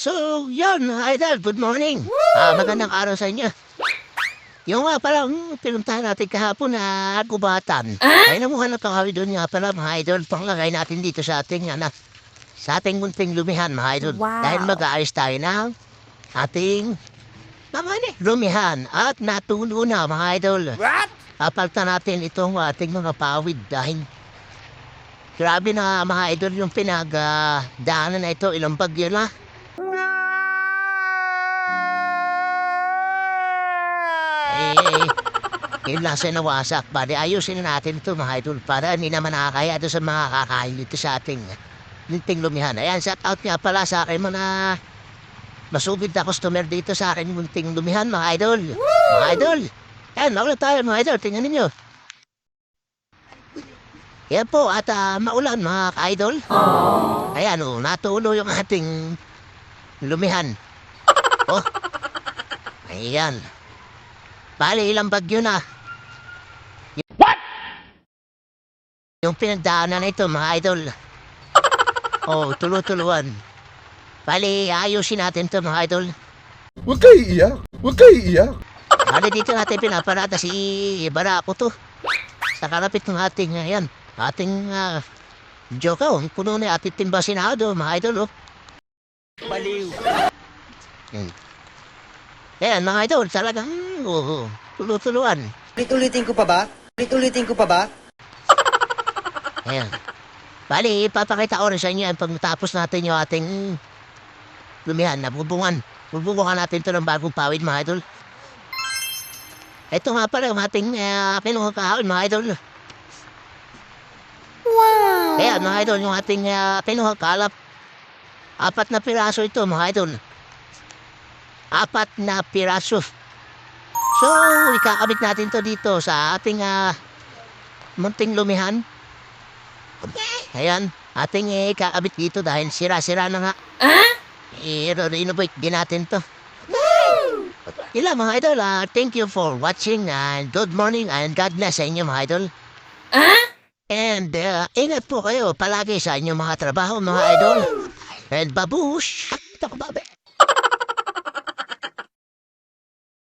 So, yun, idol, good morning. Magandang araw sa inyo. Yung nga palang pinuntahan natin kahapon na gubatan. Ay namuha na kami doon nga pala, mga idol. Panglagay natin dito sa ating, sa ating munting lumihan, mga idol. Wow. Dahil mag-aayos tayo ng ating lumihan. At natulo na, mga idol. What? Apalta natin itong ating mga pawid dahil grabe na mga idol yung pinagdaanan na ito, ilang bagyo na. Yun lang sa nawasak. Bali, ayusin na natin ito mga idol para hindi naman nakakaya doon sa mga kakain dito sa ating munting lumihan. Ayan, shout out nga pala sa akin mga masugid na customer dito sa akin munting lumihan mga idol. Mga idol. Ayan, mauna tayo mga idol. Tingnan ninyo. Yan po at maulan mga ka-idol. Ayan natulo yung ating lumihan. Oh. Ayan. Bali, ilang bagyo na. What? Yung pinagdaanan na ito, mga idol. Oh, tulo-tuluan. Bali, ayusin natin ito, mga idol. Huwag kayo iiyak. Huwag kayo iiyak. Bali, dito natin pinaparada si Barako to. Sa kalapit ng ating, ating jokaw. Puno na ating timba sinado, mga idol, oh. Baliw. Ayan, mga idol, talagang, tulo-tuluan. Ulit-ulitin ko pa ba? Ulit-ulitin ko pa ba? Ayan. Bali, ipapakita ko rin sa inyo pag natapos natin yung ating lumihan na bubungan. Bubungan natin ito ng bagong pawid, mga idol. Ito nga pala yung ating kinuha kahawin, mga idol. Wow. Ayan, mga idol, yung ating kinuha kalap. 4 na piraso ito, mga idol. 4 na piraso. So, ikakabit natin to dito sa ating munting lumihan. Ayan, ating ikakabit dito dahil sira-sira na nga. I-renovate din natin to. Ila mga idol, thank you for watching and good morning and God bless sa inyo mga idol. And ingat po kayo palagi sa inyong mga trabaho mga idol. And babush! Ito ko babe.